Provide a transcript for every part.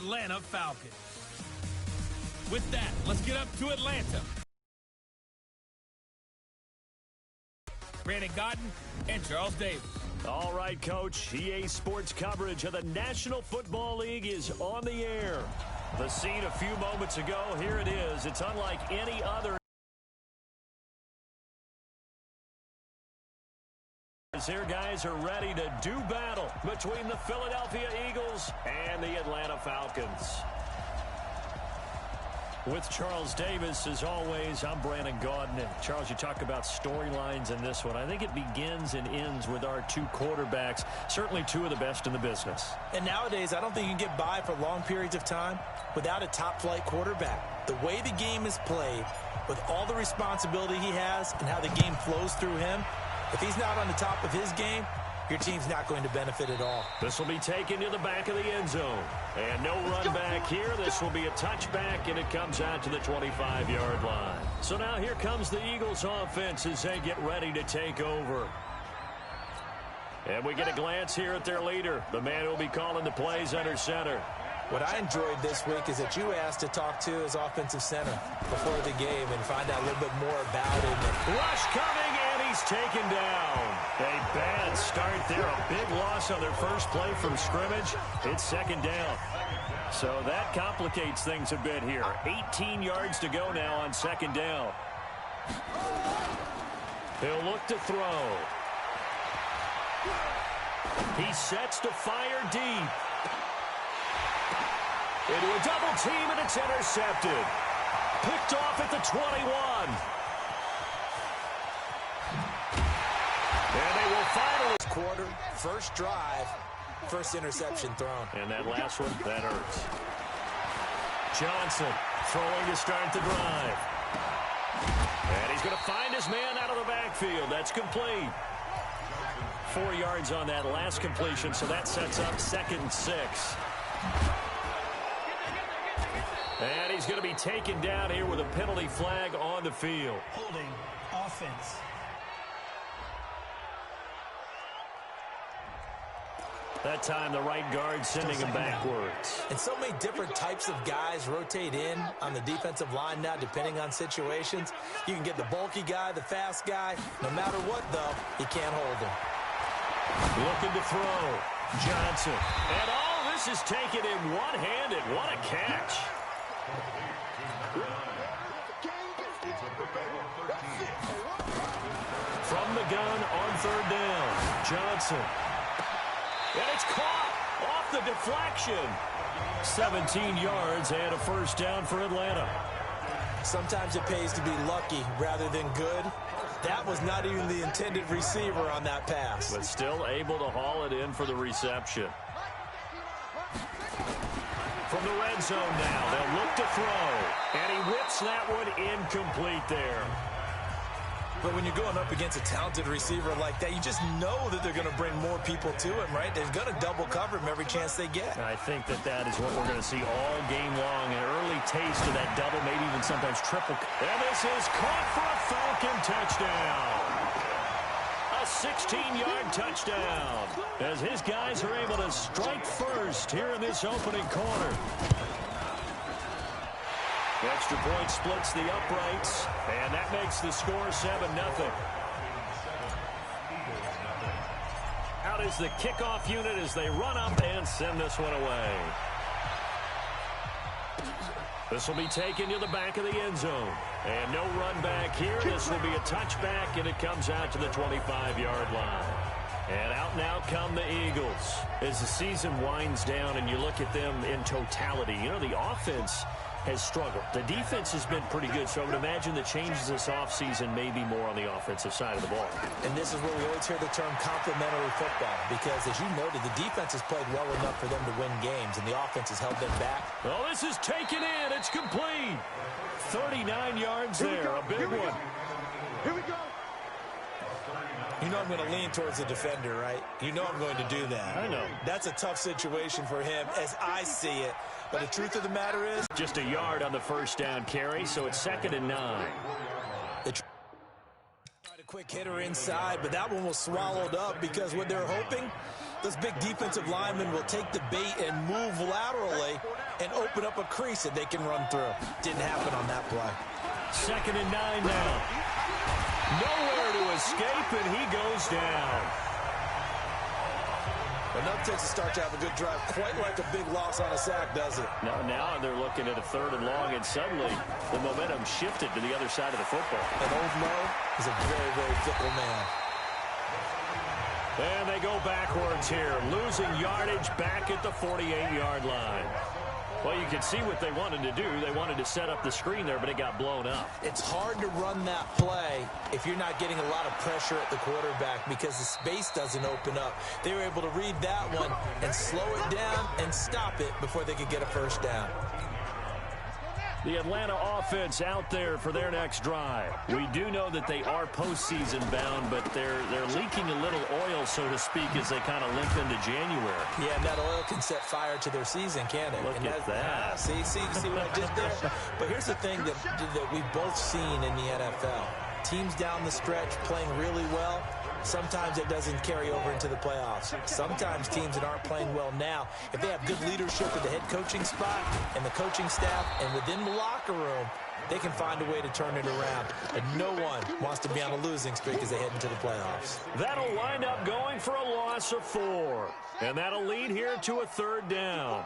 Atlanta Falcons. With that, let's get up to Atlanta. Brandon Godden and Charles Davis. All right, Coach. EA Sports coverage of the National Football League is on the air. The scene a few moments ago, here it is. It's unlike any other. Here, guys are ready to do battle between the Philadelphia Eagles and the Atlanta Falcons. With Charles Davis, as always, I'm Brandon Gaudin. And Charles, you talk about storylines in this one. I think it begins and ends with our two quarterbacks, certainly two of the best in the business. And nowadays, I don't think you can get by for long periods of time without a top-flight quarterback. The way the game is played, with all the responsibility he has and how the game flows through him, if he's not on the top of his game, your team's not going to benefit at all. This will be taken to the back of the end zone. And no run back here. This will be a touchback, and it comes out to the 25-yard line. So now here comes the Eagles offense as they get ready to take over. And we get a glance here at their leader, the man who will be calling the plays under center. What I enjoyed this week is that you asked to talk to his offensive center before the game and find out a little bit more about him. Rush coming, and he's taken down. A bad start there. A big loss on their first play from scrimmage. It's second down. So that complicates things a bit here. 18 yards to go now on second down. He'll look to throw. He sets to fire deep. Into a double team, and it's intercepted. Picked off at the 21. And they will finally. Quarter, first drive, first interception thrown. And that last one, that hurts. Johnson throwing to start the drive. And he's going to find his man out of the backfield. That's complete. 4 yards on that last completion, so that sets up 2nd and 6. And he's going to be taken down here with a penalty flag on the field. Holding offense. That time the right guard sending him backwards. And so many different types of guys rotate in on the defensive line now depending on situations. You can get the bulky guy, the fast guy. No matter what, though, you can't hold him. Looking to throw. Johnson. And all this is taken in one-handed. What a catch. From the gun on 3rd down. Johnson. And it's caught off the deflection. 17 yards and a first down for Atlanta. Sometimes it pays to be lucky rather than good. That was not even the intended receiver on that pass. But still able to haul it in for the reception. From the red zone now, they'll look to throw. And he whips that one incomplete there. But when you're going up against a talented receiver like that, you just know that they're going to bring more people to him, right? They're going to double cover him every chance they get. I think that is what we're going to see all game long. An early taste of that double, maybe even sometimes triple. And this is caught for a Falcon touchdown. A 16-yard touchdown as his guys are able to strike first here in this opening quarter. The extra point splits the uprights, and that makes the score 7-0. Out is the kickoff unit as they run up and send this one away. This will be taken to the back of the end zone. And no run back here. This will be a touchback, and it comes out to the 25-yard line. And out now come the Eagles. As the season winds down and you look at them in totality, you know, the offense has struggled. The defense has been pretty good, so I would imagine the changes this offseason may be more on the offensive side of the ball. And this is where we always hear the term complementary football, because as you noted, the defense has played well enough for them to win games, and the offense has held them back. Well, this is taken in. It's complete. 39 yards there. A big one. Here we go. You know I'm going to lean towards the defender, right? You know I'm going to do that. I know. That's a tough situation for him as I see it. But the truth of the matter is, just a yard on the first down carry, so it's 2nd and 9. Tried a quick hitter inside, but that one was swallowed up because what they're hoping Those big defensive linemen will take the bait and move laterally and open up a crease that they can run through. Didn't happen on that play. 2nd and 9 now. Nowhere to escape, and he goes down. Enough takes to start to have a good drive. Quite like a big loss on a sack, does it? No, now they're looking at a 3rd and long, and suddenly the momentum shifted to the other side of the football. And Old Mo is a very, very fickle man. And they go backwards here, losing yardage back at the 48-yard line. Well, you can see what they wanted to do. They wanted to set up the screen there, but it got blown up. It's hard to run that play if you're not getting a lot of pressure at the quarterback because the space doesn't open up. They were able to read that one and slow it down and stop it before they could get a first down. The Atlanta offense out there for their next drive. We do know that they are postseason bound, but they're leaking a little oil, so to speak, as they kind of limp into January. Yeah, and that oil can set fire to their season, can't it? Look at that. See what I did there? But here's the thing that we've both seen in the NFL. Teams down the stretch playing really well. Sometimes it doesn't carry over into the playoffs. Sometimes teams that aren't playing well now, if they have good leadership at the head coaching spot and the coaching staff and within the locker room, they can find a way to turn it around. And no one wants to be on a losing streak as they head into the playoffs. That'll wind up going for a loss of 4. And that'll lead here to a 3rd down.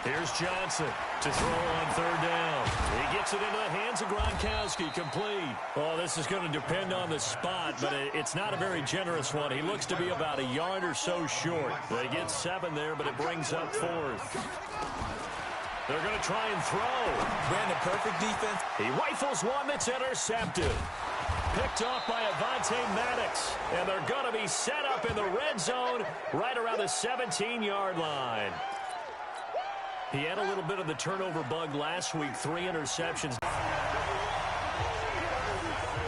Here's Johnson to throw on 3rd down. He gets it into the hands of Gronkowski, complete. Oh, this is going to depend on the spot, but it's not a very generous one. He looks to be about a yard or so short. They get 7 there, but it brings up 4th. They're going to try and throw. Brandon, perfect defense. He rifles one that's intercepted. Picked off by Avonte Maddox, and they're going to be set up in the red zone right around the 17-yard line. He had a little bit of the turnover bug last week, 3 interceptions.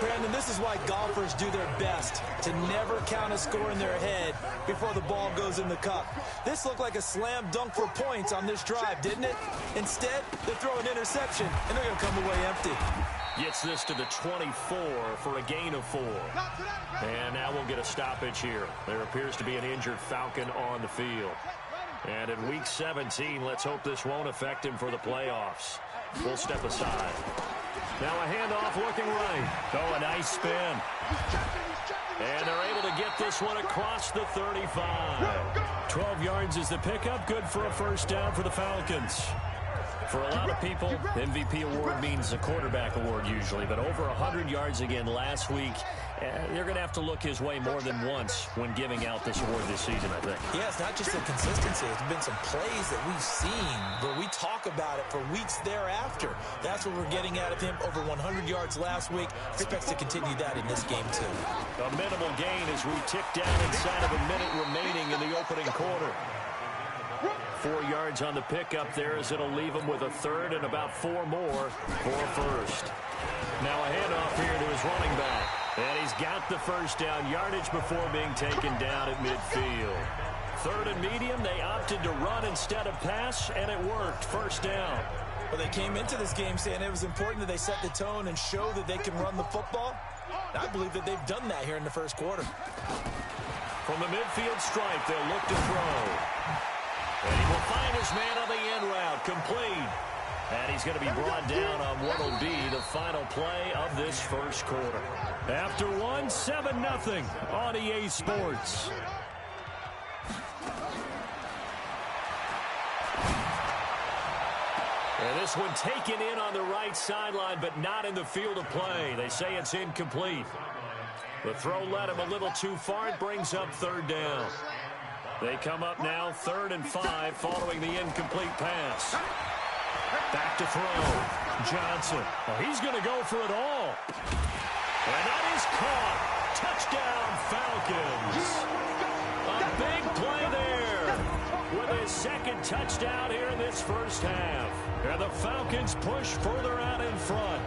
Brandon, this is why golfers do their best to never count a score in their head before the ball goes in the cup. This looked like a slam dunk for points on this drive, didn't it? Instead, they throw an interception, and they're going to come away empty. Gets this to the 24 for a gain of 4. And now we'll get a stoppage here. There appears to be an injured Falcon on the field. And in Week 17, let's hope this won't affect him for the playoffs. We'll step aside. Now a handoff looking right. Oh, a nice spin. And they're able to get this one across the 35. 12 yards is the pickup. Good for a first down for the Falcons. For a lot of people, MVP award means a quarterback award usually, but over 100 yards again last week. They're going to have to look his way more than once when giving out this award this season, I think. Yeah, it's not just the consistency. It's been some plays that we've seen where we talk about it for weeks thereafter. That's what we're getting out of him. Over 100 yards last week. Expects to continue that in this game, too. A minimal gain as we tick down inside of a minute remaining in the opening quarter. 4 yards on the pickup there as it'll leave him with a 3rd and about 4 more for first. Now a handoff here to his running back. And he's got the first down yardage before being taken down at midfield. 3rd and medium, they opted to run instead of pass, and it worked. First down. Well, they came into this game saying it was important that they set the tone and show that they can run the football. I believe that they've done that here in the first quarter. From the midfield stripe, they'll look to throw. And he will find his man on the end route, complete. And he's going to be brought down on what will be the final play of this first quarter. After 7-0 on EA Sports. And this one taken in on the right sideline, but not in the field of play. They say it's incomplete. The throw led him a little too far. It brings up 3rd down. They come up now 3rd and 5 following the incomplete pass. Back to throw. Johnson. Oh, he's going to go for it all. And that is caught. Touchdown, Falcons. A big play there with his 2nd touchdown here in this first half. And the Falcons push further out in front.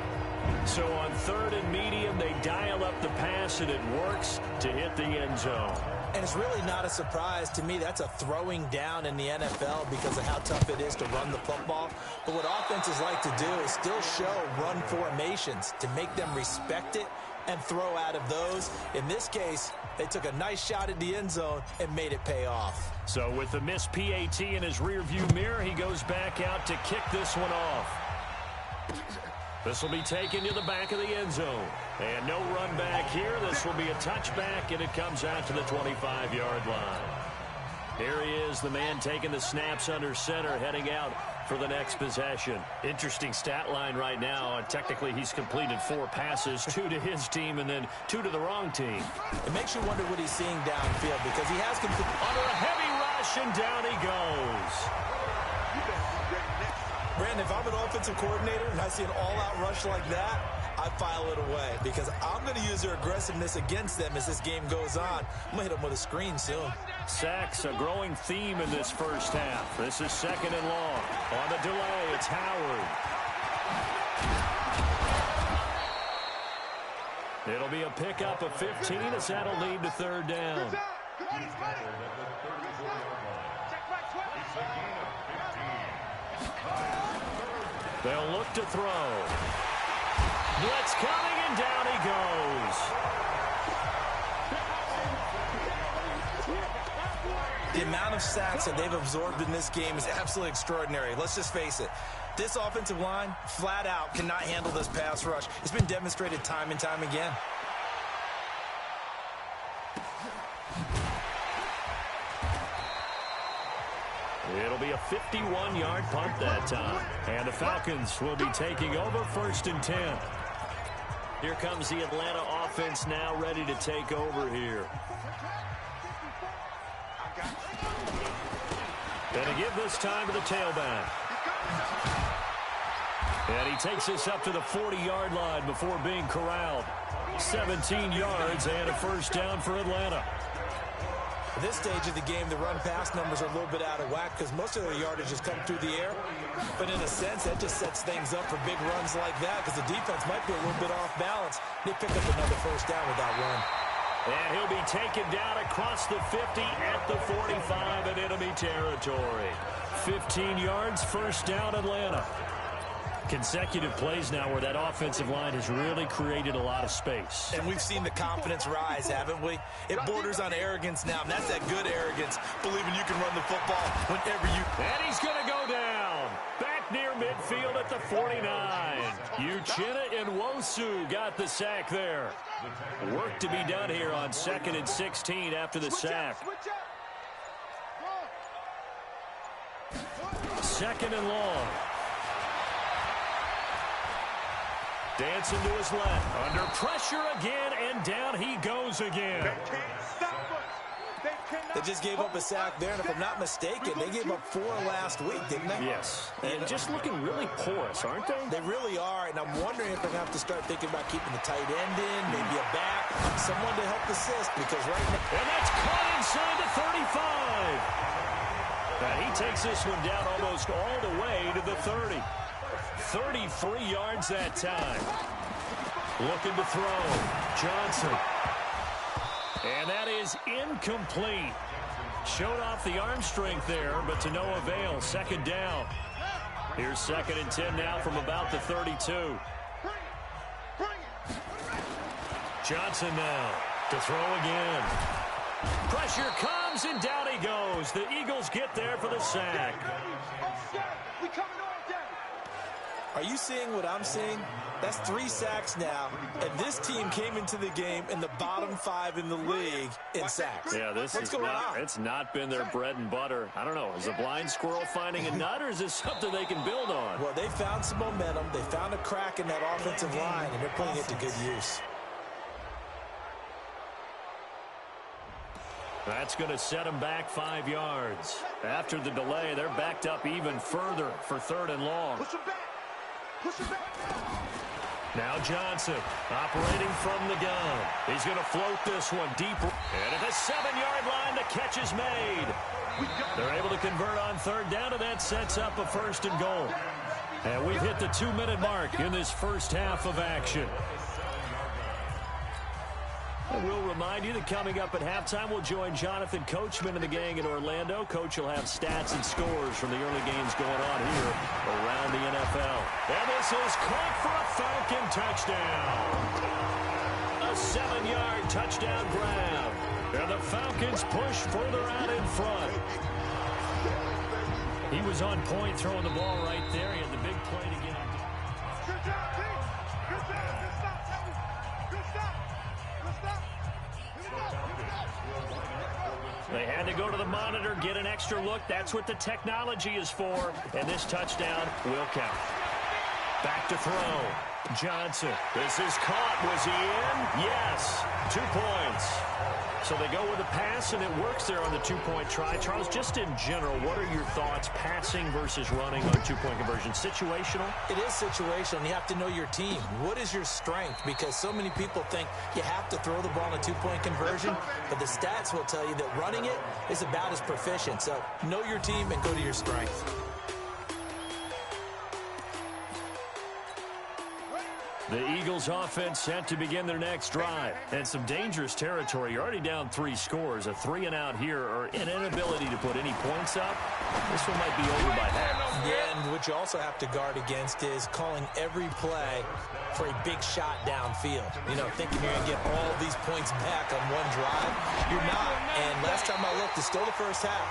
So on 3rd and medium, they dial up the pass, and it works to hit the end zone. And it's really not a surprise to me. That's a throwing down in the NFL because of how tough it is to run the football. But what offenses like to do is still show run formations to make them respect it and throw out of those. In this case, they took a nice shot at the end zone and made it pay off. So with the missed PAT in his rearview mirror, he goes back out to kick this one off. This will be taken to the back of the end zone. And no run back here. This will be a touchback, and it comes out to the 25-yard line. Here he is, the man taking the snaps under center, heading out for the next possession. Interesting stat line right now. Technically, he's completed 4 passes, 2 to his team and then 2 to the wrong team. It makes you wonder what he's seeing downfield because he has completed. Under a heavy rush, and down he goes. Brandon, if I'm an offensive coordinator and I see an all-out rush like that, I file it away because I'm going to use their aggressiveness against them as this game goes on. I'm going to hit them with a screen soon. Sacks, a growing theme in this first half. This is 2nd and long. On the delay, it's Howard. It'll be a pickup of 15 as that'll lead to 3rd down. They'll look to throw. Blitz coming, and down he goes. The amount of sacks that they've absorbed in this game is absolutely extraordinary. Let's just face it. This offensive line, flat out, cannot handle this pass rush. It's been demonstrated time and time again. It'll be a 51-yard punt that time. And the Falcons will be taking over 1st and 10. Here comes the Atlanta offense now ready to take over here. And to give this time to the tailback. And he takes this up to the 40-yard line before being corralled. 17 yards and a 1st down for Atlanta. At this stage of the game, the run-pass numbers are a little bit out of whack because most of their yardage has come through the air. But in a sense, that just sets things up for big runs like that because the defense might be a little bit off balance. They pick up another 1st down with that run. And he'll be taken down across the 50 at the 45 in enemy territory. 15 yards, 1st down, Atlanta. Consecutive plays now where that offensive line has really created a lot of space. And we've seen the confidence rise, haven't we? It borders on arrogance now, and that's that good arrogance, believing you can run the football whenever you... And he's going to go down. Back near midfield at the 49. Uchenna Nwosu got the sack there. Work to be done here on 2nd and 16 after the sack. 2nd and long. Dancing to his left. Under pressure again, and down he goes again. They just gave up a sack there, and if I'm not mistaken, they gave up 4 last week, didn't they? Yes. And just looking really porous, aren't they? They really are, and I'm wondering if they're going to have to start thinking about keeping the tight end in, maybe a back, someone to help assist, because right now... And that's caught inside the 35. And he takes this one down almost all the way to the 30. 33 yards that time. Looking to throw. Johnson. And that is incomplete. Showed off the arm strength there, but to no avail. 2nd down. Here's 2nd and 10 now from about the 32. Johnson now to throw again. Pressure comes, and down he goes. The Eagles get there for the sack. Are you seeing what I'm seeing? That's 3 sacks now, and this team came into the game in the bottom 5 in the league in sacks. Yeah, What's going on? It's not been their bread and butter. I don't know. Is a blind squirrel finding a nut, or is this something they can build on? Well, they found some momentum. They found a crack in that offensive line, and they're putting it to good use. That's going to set them back 5 yards. After the delay, they're backed up even further for 3rd and long. Push it back. Push it back. Now Johnson operating from the gun. He's going to float this one deep. And at the 7-yard line, the catch is made. They're able to convert on 3rd down, and that sets up a 1st and goal. And we've hit the 2-minute mark in this first half of action. And we'll remind you that coming up at halftime, we'll join Jonathan Coachman and the gang in Orlando. Coach will have stats and scores from the early games going on here around the NFL. And this is caught for a Falcon touchdown. a 7-yard touchdown grab. And the Falcons push further out in front. He was on point throwing the ball right there. He had the big play to get him. Good job, Pete. Good stop. Good stop, Tony. Good stop. Good stop. Here we go. They had to go to the monitor, get an extra look. That's what the technology is for. And this touchdown will count. Back to throw. Johnson. This is caught. Was he in? Yes. 2 points. So they go with a pass, and it works there on the two-point try. Charles, just in general, what are your thoughts, passing versus running on two-point conversion? Situational? It is situational, and you have to know your team. What is your strength? Because so many people think you have to throw the ball in a two-point conversion, but the stats will tell you that running it is about as proficient. So know your team and go to your strength. The Eagles offense set to begin their next drive. And some dangerous territory. You're already down 3 scores. A 3-and-out here or an inability to put any points up. This one might be over by half. Yeah, and what you also have to guard against is calling every play for a big shot downfield. You know, thinking you're going to get all these points back on one drive. You're not. And last time I looked, it's still the first half.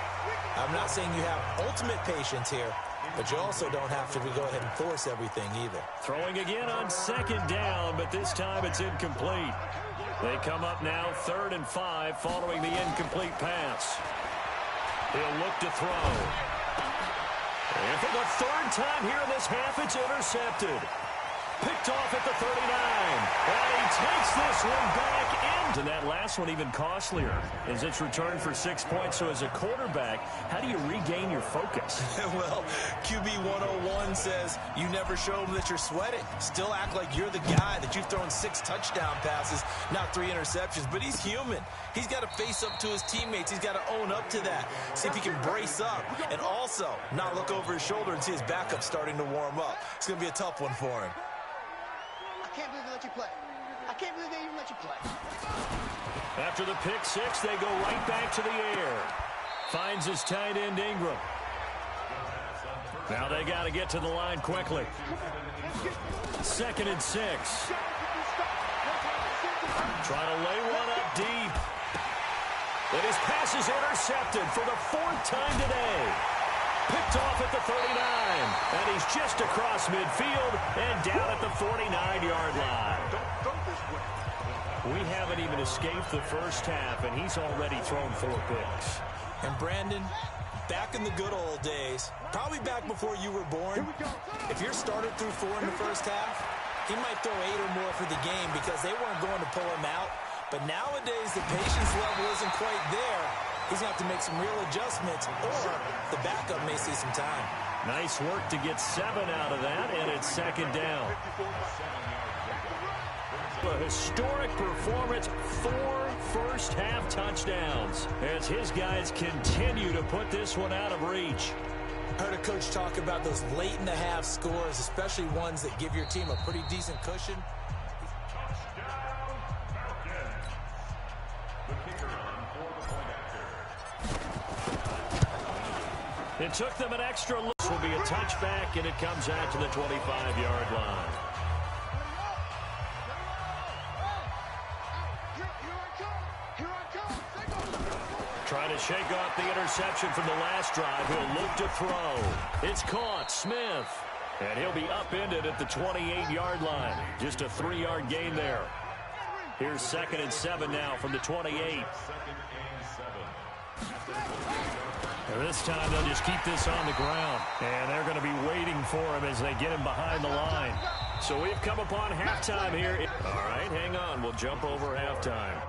I'm not saying you have ultimate patience here, but you also don't have to go ahead and force everything either. Throwing again on 2nd down, but this time it's incomplete. They come up now 3rd and 5 following the incomplete pass. He'll look to throw. And for the 3rd time here in this half, it's intercepted. Picked off at the 39. And he takes this one back in. And that last one even costlier as it's returned for 6 points. So as a quarterback, how do you regain your focus? Well, QB 101 says you never show them that you're sweating. Still act like you're the guy, that you've thrown 6 touchdown passes, not 3 interceptions. But he's human. He's got to face up to his teammates. He's got to own up to that. See if he can brace up and also not look over his shoulder and see his backup starting to warm up. It's going to be a tough one for him. I can't believe they let you play. I can't believe they even let you play. After the pick 6, they go right back to the air. Finds his tight end Ingram. Now they got to get to the line quickly. 2nd and 6. Try to lay one up deep. And his pass is intercepted for the 4th time today. Picked off at the 39. And he's just across midfield and down at the 49-yard line. We haven't even escaped the first half, and he's already thrown 4 picks. And Brandon, back in the good old days, probably back before you were born, if you're started through 4 in the first half, he might throw 8 or more for the game because they weren't going to pull him out. But nowadays, the patience level isn't quite there. He's going to have to make some real adjustments, or the backup may see some time. Nice work to get 7 out of that, and it's 2nd down. A historic performance, 4 first-half touchdowns as his guys continue to put this one out of reach. Heard a coach talk about those late-in-the-half scores, especially ones that give your team a pretty decent cushion. It took them an extra look. This will be a touchback, and it comes out to the 25-yard line. Trying to shake off the interception from the last drive. He'll look to throw. It's caught. Smith. And he'll be upended at the 28-yard line. Just a 3-yard gain there. Here's 2nd and 7 now from the 28. And this time they'll just keep this on the ground. And they're going to be waiting for him as they get him behind the line. So we've come upon halftime here. All right, hang on. We'll jump over halftime.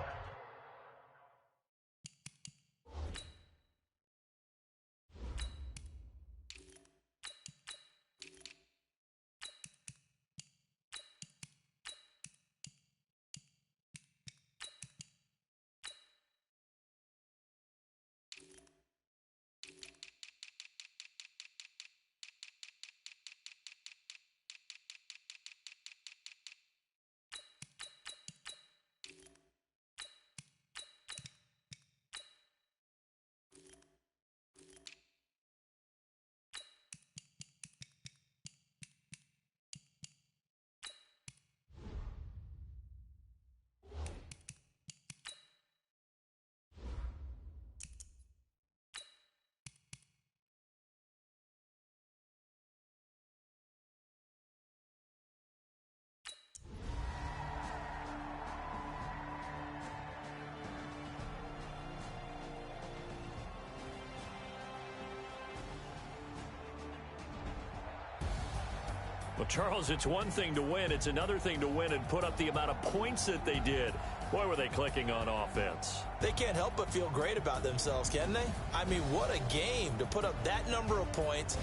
Well, Charles, it's one thing to win. It's another thing to win and put up the amount of points that they did. Boy, were they clicking on offense. They can't help but feel great about themselves, can they? I mean, what a game to put up that number of points.